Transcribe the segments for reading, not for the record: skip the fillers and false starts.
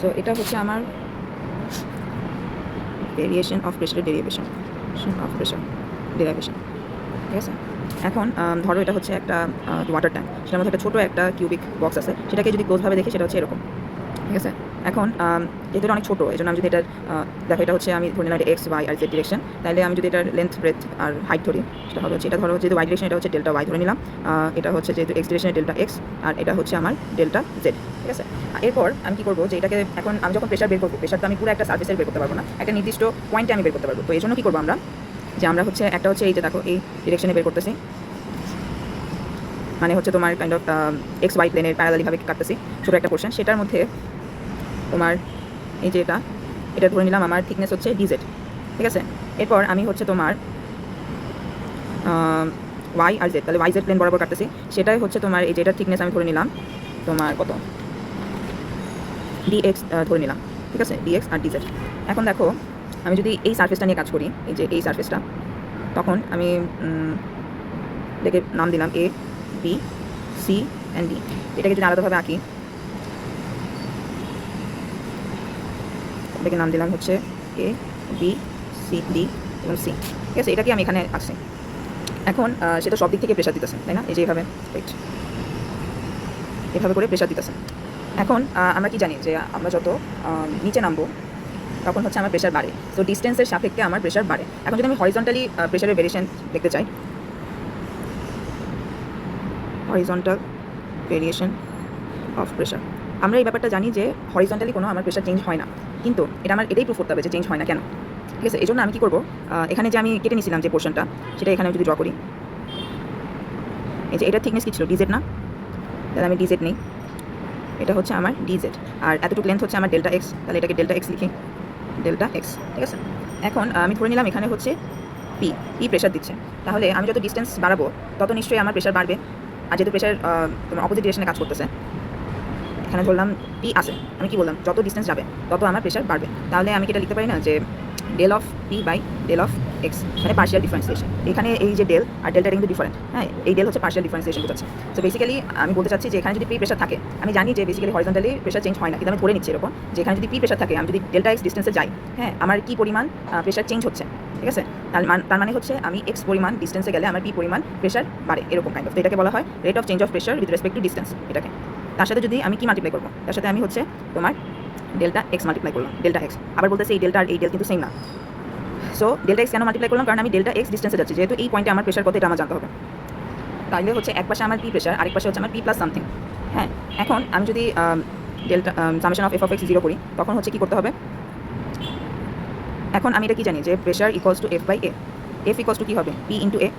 So এটা হচ্ছে আমার ভেরিয়েশন অফ প্রেশারের ডেরিভেশন অফ প্রেশার ডেরিভেশন, ঠিক আছে। এখন ধরো এটা হচ্ছে একটা ওয়াটার ট্যাঙ্ক, সেটার মধ্যে একটা ছোটো একটা কিউবিক বক্স আছে, সেটাকে যদি ক্লোজভাবে দেখি সেটা হচ্ছে এরকম, ঠিক আছে। এখন যেহেতু এটা অনেক ছোটো, এই জন্য আমি যদি এটার দেখো এটা হচ্ছে আমি ধরে নিলাম এটা এক্স ওয়াই আর জেড ডিরেকশন, তাহলে আমি যদি এটার লেন্থ ব্রেথ আর হাইট ধরি, সেটা হবে হচ্ছে এটা ধরো যেহেতু ওয়াই ডিরেকশন এটা হচ্ছে ডেল্টা ওয়াই ধরে নিলাম, এটা হচ্ছে যেহেতু এক্স ডিরেকশনে ডেল্টা এক্স, আর এটা হচ্ছে আমার ডেল্টা জেড, ঠিক আছে। এরপর আমি কী করবো যে এটাকে এখন আমি যখন প্রেশার বের করবো, প্রেশার তো আমি পুরো একটা সার্ফেসের বের করতে পারবো না, একটা নির্দিষ্ট পয়েন্টে আমি বের করতে পারবো। তো এই জন্য কী করবো আমরা, যে আমরা হচ্ছে একটা হচ্ছে এই যে দেখো এই ডিরেকশনে বের করতেছি, মানে হচ্ছে তোমার কাইন্ড অফ এক্স ওয়াই প্লেনের প্যারালালিভাবে কাটতেছি ছোটো একটা পোর্শন, সেটার মধ্যে তোমার এই যে এটা ধরে নিলাম আমার থিকনেস হচ্ছে ডিজেড, ঠিক আছে। এরপর আমি হচ্ছে তোমার ওয়াই আর জেড, তাহলে ওয়াই জেড প্লেন বরাবর কাটতেছি, সেটাই হচ্ছে তোমার এই যে এটার থিকনেস আমি ধরে নিলাম তোমার কত ডিএক্স ধরে নিলাম, ঠিক আছে, ডিএক্স আর ডিজেড। এখন দেখো আমি যদি এই সারফেসটা নিয়ে কাজ করি, এই যে এই সারফেসটা, তখন আমি এটাকে নাম দিলাম A B C and D. এটাকে যদি আলাদাভাবে আঁকি, এটাকে নাম দিলাম হচ্ছে এ বি সি ডি এবং সি, ঠিক আছে। এটাকে আমি এখানে আঁকছি। এখন সেটা সব দিক থেকে প্রেশার দিতেছে, তাই না, এই যে এভাবে এভাবে করে প্রেশার দিতেছে। এখন আমরা কি জানি যে আমরা যত নিচে নামবো তখন হচ্ছে আমার প্রেশার বাড়ে, তো ডিস্টেন্সের সাপেক্ষে আমার প্রেশার বাড়ে। এখন যদি আমি হরিজন্টালি প্রেশারের ভেরিয়েশন দেখতে চাই, হরিজন্টাল ভেরিয়েশন অফ প্রেশার, আমরা এই ব্যাপারটা জানি যে হরিজন্টালি কোনো আমার প্রেশার চেঞ্জ হয় না, কিন্তু এটা আমার এটাই প্রুফ করতে হবে যে চেঞ্জ হয় না কেন, ঠিক আছে। এই জন্য আমি কী করবো, এখানে যে আমি কেটে নিয়েছিলাম যে পোর্শনটা, সেটা এখানে যদি ড্র করি, এই যে এটার থিকনেস কী ছিল ডিজেড না, তাহলে আমি ডিজেড নেই, এটা হচ্ছে আমার ডিজেড, আর এতটুকু লেন্থ হচ্ছে আমার ডেল্টা এক্স, তাহলে এটাকে ডেল্টা এক্স লিখি, ডেল্টা এক্স, ঠিক আছে। এখন আমি ধরে নিলাম এখানে হচ্ছে পি প্রেশার দিচ্ছে, তাহলে আমি যত ডিস্টেন্স বাড়াবো তত নিশ্চয়ই আমার প্রেশার বাড়বে, আর যেহেতু প্রেশার তোমার অপোজিট ডিরেকশনে কাজ করতেছে, এখানে ধরলাম পি আছে, আমি কি বললাম যত ডিস্টেন্স যাবে তত আমার প্রেশার বাড়বে, তাহলে আমি কি এটা লিখতে পারি না যে del of P by del of X, মানে পার্শিয়াল ডিফারেন্সিয়েশন। এখানে এই যে ডেল আর ডেলটা কিন্তু ডিফারেন্ট, হ্যাঁ, এই ডেল হচ্ছে পার্শিয়াল ডিফারেন্সিয়েশন বোঝাচ্ছে। তো বেসিক্যালি আমি বলতে চাচ্ছি যে এখানে যদি পি প্রেশার থাকে, আমি জানি যে বেসিক্যালি হরিজন্টালি প্রেশার চেঞ্জ হয় না, কিন্তু আমি ধরে নিচ্ছি এরকম যে এখানে যদি পি প্রেশার থাকে, আমি যদি ডেল্টা এক্স ডিস্টেন্সে যাই, হ্যাঁ, আমার কি পরিমাণ প্রেশার চেঞ্জ হচ্ছে, ঠিক আছে। তার মানে হচ্ছে আমি এক্স পরিমাণ ডিস্টেন্সে গেলে আমার পি পরিমাণ প্রেশার বাড়ে, এরকম কাইন্ড অফ। তো এটাকে বলা হয় rate of change of pressure with respect to distance. এটাকে তার সাথে যদি আমি কি মাল্টিপ্লাই করবো, তার সাথে আমি হচ্ছে তোমার ডেল্টা এক্স মাল্টিপ্লাই করলাম, ডেল্টা এক্স। আবার বলতেছে এই ডেল্টা আর এই ডেল কিন্তু সেম না, সো ডেল্টা এক্স কেন মাল্টিপ্লাই করলাম, কারণ আমি ডেল্টা এক্স ডিস্টেন্সে যাচ্ছি, যেহেতু এই পয়েন্টে আমার প্রেশার কত এটা আমার জানতে হবে। তাইলে হচ্ছে এক পাশে আমার পি প্রেশার, আরেক পাশে হচ্ছে আমার পি প্লাস সামথিং, হ্যাঁ। এখন আমি যদি delta summation of F of x 0 করি, তখন হচ্ছে কী করতে হবে, এখন আমি এটা কি জানি যে pressure equals to F by A, F equals to কী হবে পি ইন্টু এ।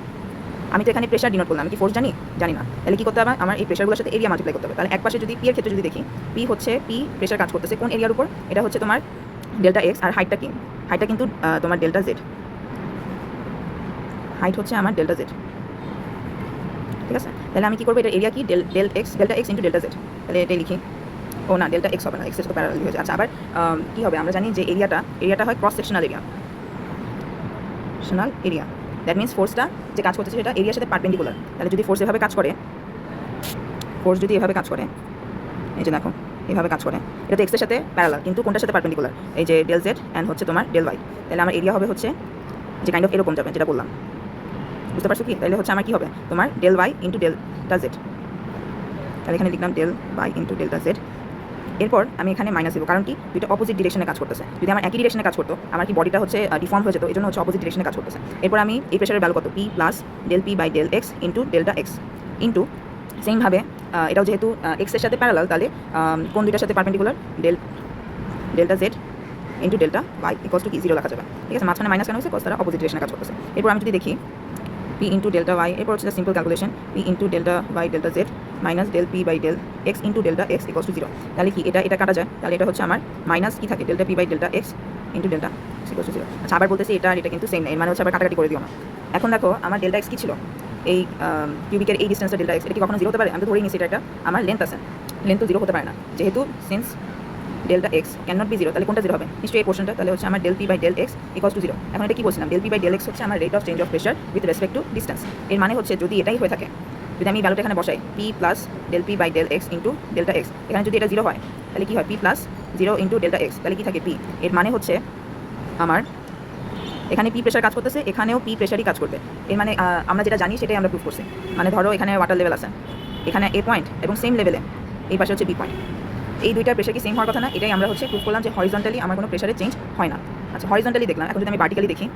আমি তো এখানে প্রেশার ডিনোট করলাম, আমি কি ফোর্স জানি না, তাহলে কী করতে হবে, আমার এই প্রেশারগুলোর সাথে এরিয়া মাল্টিপ্লাই করতে হবে। তাহলে এক পাশে যদি পি এর ক্ষেত্রে যদি দেখি, পি হচ্ছে পি প্রেশার কাজ করতেছে কোন এরিয়ার উপর, এটা হচ্ছে তোমার ডেল্টা এক্স, আর হাইটটা কি, হাইটটা কিন্তু তোমার ডেল্টা জেড, হাইট হচ্ছে আমার ডেল্টা জেড, ঠিক আছে। তাহলে আমি কী করবো, এটা এরিয়া কি delta X into delta Z, তাহলে এটাই লিখি। ও না, ডেল্টা এক্স হবে না, এক্সের তো প্যারালাল হয়ে যায়। আচ্ছা, আবার কী হবে, আমরা জানি যে এরিয়াটা হয় cross sectional area, area, that means ফোর্সটা যে কাজ করতেছে সেটা এরিয়ার সাথে পারপেন্ডিকুলার। তাহলে যদি ফোর্স এভাবে কাজ করে, এই যে দেখো এইভাবে কাজ করে, এটা তো এক্সের সাথে প্যারালাল, কিন্তু কোনটার সাথে পারপেন্ডিকুলার, এই যে ডেল জেড অ্যান্ড হচ্ছে তোমার ডেল ওয়াই। তাহলে আমার এরিয়া হবে হচ্ছে যে কাইন্ড অফ এরকম যাবে, যেটা বললাম, বুঝতে পারছো কি। তাহলে হচ্ছে আমার কী হবে, তোমার del Y into delta Z, তাহলে এখানে লিখলাম del Y into delta Z. এরপর আমি এখানে মাইনাস দেবো, কারণ কি দুইটা অপোজিট ডিরেকশনে কাজ করতেছে। যদি আমার একই ডিরেকশনে কাজ করতো, আমার কি বডিটা হচ্ছে ডিফর্ম হয়ে যেত, এই জন্য হচ্ছে অপোজিট ডিরেকশনে কাজ করতেছে। এরপর আমি এই প্রেশারের ভ্যালু কত, P plus del P by del X into delta X into সেমভাবে এটাও যেহেতু এক্সের সাথে প্যারালাল, তাহলে কোন দুইটার সাথে perpendicular, delta Z into delta Y equals to কি 0 লেখা যাবে, ঠিক আছে। মাঝখানে মাইনাস কেন হচ্ছে, কজ তারা অপোজিট ডিরেকশনে কাজ করতেছে। এরপর আমি যদি দেখি পি ইন্টু ডেল্টা ওয়াই, এরপর হচ্ছে simple calculation, P into delta Y delta Z minus del P by del X into delta X equals to 0। তাহলে কি এটা কাটা যায়, তাহলে এটা হচ্ছে আমার মাইনাস কি থাকে, delta P by delta X into delta equals to 0। আচ্ছা, আবার বলতেছি এটা আর এটা কিন্তু সেম না, এর মানে হচ্ছে আবার কাটাকাটি করে দিও না। এখন দেখো আমার ডেল্টা এক্স কী ছিল, এই কিউবিকের এই ডিস্টেন্সটা ডেল্টা এক্স, এটা কি কখনো 0 হতে পারে, আমি তো ধরেই নিচ্ছি এটা আমার লেন্থ আছে, লেন্থ তো 0 হতে পারে না, যেহেতু since delta X can not be 0, তাহলে কোনটা 0 হবে, নিশ্চয়ই এই পোর্শনটা। তাহলে হচ্ছে আমার del P by del X equals to 0। এখন এটা কি বলছিলাম, del P by del X হচ্ছে আমার rate of change of pressure with respect to distance. এর মানে হচ্ছে যদি এটাই হয়ে থাকে, যদি আমি ভ্যালুটা এখানে বসাই P plus del P by del X into delta X, এখানে যদি এটা 0 হয় তাহলে কী হয় P plus 0 into delta X, তাহলে কী থাকে পি। এর মানে হচ্ছে আমার এখানে পি প্রেশার কাজ করতেছে, এখানেও পি প্রেশারই কাজ করবে। এর মানে আমরা যেটা জানি সেটাই আমরা প্রুভ করছি। মানে ধরো এখানে ওয়াটার লেভেল আছে, এখানে এ পয়েন্ট এবং সেম লেভেলে এই পাশে হচ্ছে বি পয়েন্ট, এই দুইটার প্রেশার কি সেম হওয়ার কথা না? এটাই আমরা হচ্ছে প্রুভ করলাম যে হরিজন্টালি আমার কোনো প্রেশারে চেঞ্জ হয় না। আচ্ছা হরিজন্টালি দেখলাম, এখন যদি আমি ভার্টিক্যালি দেখি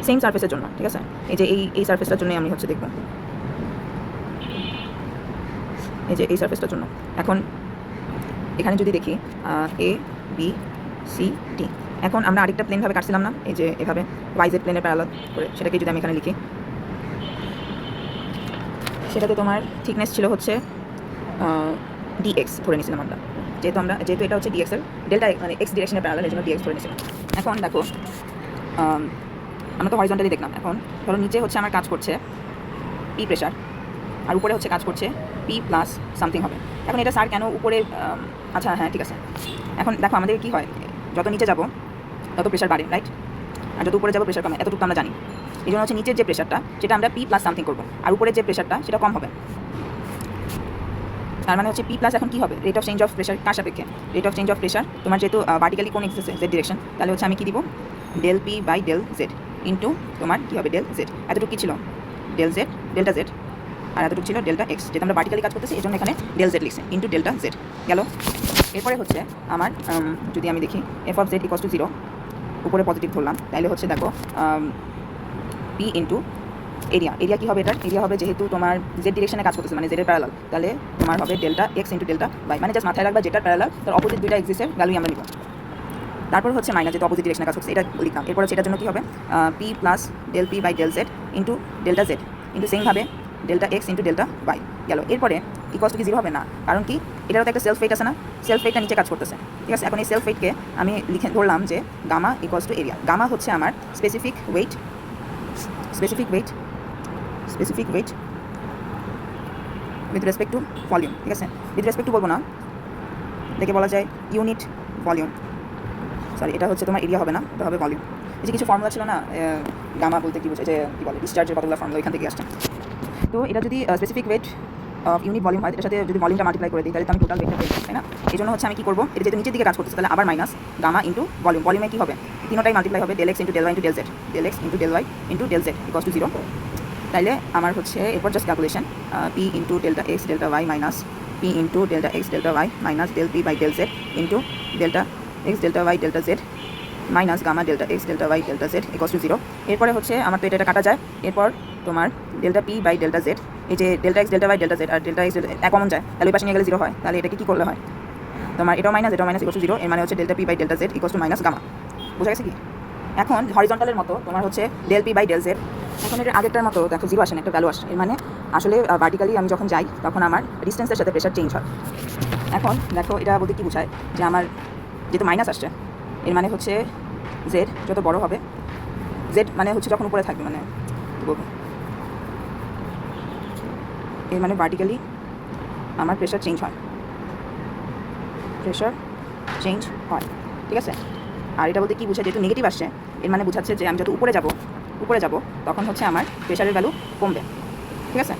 সেম সার্ফেসের জন্য, ঠিক আছে, এই যে এই সার্ফেসটার জন্যই আমি হচ্ছে দেখব, এই যে এই সার্ফেসটার জন্য। এখন এখানে যদি দেখি এ বি সি ডি, এখন আমরা আরেকটা প্লেনভাবে কাটছিলাম না, এই যে এভাবে ওয়াইজেড প্লেনের প্যারালাল করে, সেটাকে যদি আমি এখানে লিখি, সেটাতে তোমার থিকনেস ছিল হচ্ছে ডিএক্স ধরে নিয়েছিলাম আমরা, যেহেতু এটা হচ্ছে ডিএক্সের ডেল্টা মানে এক্স ডিরেকশনের প্যারালাল, এই জন্য ডিএক্স ধরে নিয়েছিলাম। এখন দেখো আমরা তো হরিজন্টালি দেখলাম, এখন ধরো নিচে হচ্ছে আমার কাজ করছে পি প্রেশার, আর উপরে হচ্ছে কাজ করছে পি প্লাস সামথিং হবে। এখন এটা স্যার কেন উপরে, আচ্ছা হ্যাঁ ঠিক আছে। এখন দেখো আমাদের কী হয়, যত নিচে যাব তত প্রেশার বাড়ে, রাইট, আর যত উপরে যাবো প্রেশার কমে, এতটুকু আমরা জানি। এই জন্য হচ্ছে নিচের যে প্রেশারটা সেটা আমরা পি প্লাস সামথিং করবো, আর উপরের যে প্রেশারটা সেটা কম হবে। তার মানে হচ্ছে পি প্লাস এখন কী হবে, rate of change of pressure কার সাপেক্ষে, rate of change of pressure তোমার যেহেতু ভার্টিক্যালি কোন এক্সেস জেড ডিরেকশন, তাহলে হচ্ছে আমি কী দিব del P by del Z into তোমার কী হবে ডেল জেড। এতটুকু কী ছিল ডেল জেড ডেল্টা জেড, আর এতটুকু ছিল ডেল্টা এক্স, যেটা আমরা ভার্টিক্যালি কাজ করতেছি এই জন্য এখানে ডেল জেড লিখছে ইন্টু ডেল্টা জেড গেল। এরপরে হচ্ছে আমার যদি আমি দেখি F of Z equals to 0, উপরে পজিটিভ ধরলাম, তাহলে হচ্ছে দেখো পি ইন্টু এরিয়া কী হবে, এটার এরিয়া হবে যেহেতু তোমার জেড ডিরেকশনে কাজ করতেছে মানে জেডের প্যারালাল, তাহলে তোমার হবে delta X into delta by, মানে জাস্ট মাথায় রাখবা যেটার প্যারালাল তার অপোজিট দুইটা এক্সিসের ভ্যালুই আমরা নিব। তারপর হচ্ছে মাইনাস, যেহেতু অপোজিট ডিরেকশনে কাজ করছে এটা লিখলাম। এরপর হচ্ছে এটার জন্য কী হবে P plus del P by del Z into delta Z into সেমভাবে delta X into delta by গেল। এরপরে ইকোয়াস টু কি 0 হবে না, কারণ কি এটারও তো একটা সেলফ ওয়েট আছে না, সেলফ ওয়েটটা নিচে কাজ করতেছে, ঠিক আছে। এখন এই সেলফ ওয়েটকে আমি লিখে ধরলাম যে gamma equals to area. Gamma হচ্ছে আমার specific weight with respect to volume, ঠিক আছে। উইথ রেসপেক্ট টু বলবো না, এটাকে বলা যায় ইউনিট ভলিউম, সরি এটা হচ্ছে তোমার এরিয়া হবে না, এটা হবে ভলিউম। এই যে কিছু ফর্মুলা ছিল না গামা বলতে কী বোঝায়, যে কী বলে ডিসচার্জের কতগুলো ফর্মুলা এখান থেকে আসছে। তো এটা যদি specific weight of unit volume হয়, এটার সাথে যদি ভলিউমটা মাল্টিপ্লাই করে দিই তাহলে আমি টোটাল ওয়েটটা পেয়ে যাই, তাই না। এই জন্য হচ্ছে আমি কী করবো, এটা যেহেতু নিচের দিকে কাজ করতেছে তাহলে আবার মাইনাস গামা ইন্টু ভলিউম। ভলিউমে কী হবে, তিনোটাই মাল্টিপ্লাই হবে del X into del Y into del Z, del X into del Y into del Z equals to 0। তাইলে আমার হচ্ছে এরপর just calculation P into delta X delta Y minus P into delta X delta Y minus del P by del Z into delta X delta Y delta Z minus gamma delta X delta Y delta Z equals to 0। এরপরে হচ্ছে আমার তো এটা কাটা যায়, এরপর তোমার delta P by delta Z, এই যে delta X delta Y delta Z আর ডেল্টা এক্স কমন যায়, তাহলে ওই পাশে নিয়ে গেলে 0 হয়, তাহলে এটাকে কী করলে হয় তোমার এটাও মাইনাস ইকস টু 0, এর মানে হচ্ছে delta P by delta Z equals to minus gamma. বোঝা গেছে কি? এখন হরিজন্টালের মতো তোমার হচ্ছে del P by del Z, এখন এর আগেরটার মতো দেখো 0 আসে না, একটা ভ্যালু আসে, এর মানে আসলে ভার্টিক্যালি আমি যখন যাই তখন আমার ডিস্টেন্সের সাথে প্রেশার চেঞ্জ হয়। এখন দেখো এটা বলতে কী বোঝায়, যে আমার যেহেতু মাইনাস আসছে এর মানে হচ্ছে জেড যত বড় হবে, জেড মানে হচ্ছে যখন উপরে থাকবে, মানে কী বলবো, এর মানে ভার্টিক্যালি আমার প্রেশার চেঞ্জ হয়, ঠিক আছে। আর এটা বলতে কী বোঝায়, যেহেতু নেগেটিভ আসছে এর মানে বোঝাচ্ছে যে আমি যত উপরে যাব তখন হচ্ছে আমার প্রেশারের ভ্যালু কমবে, ঠিক আছে।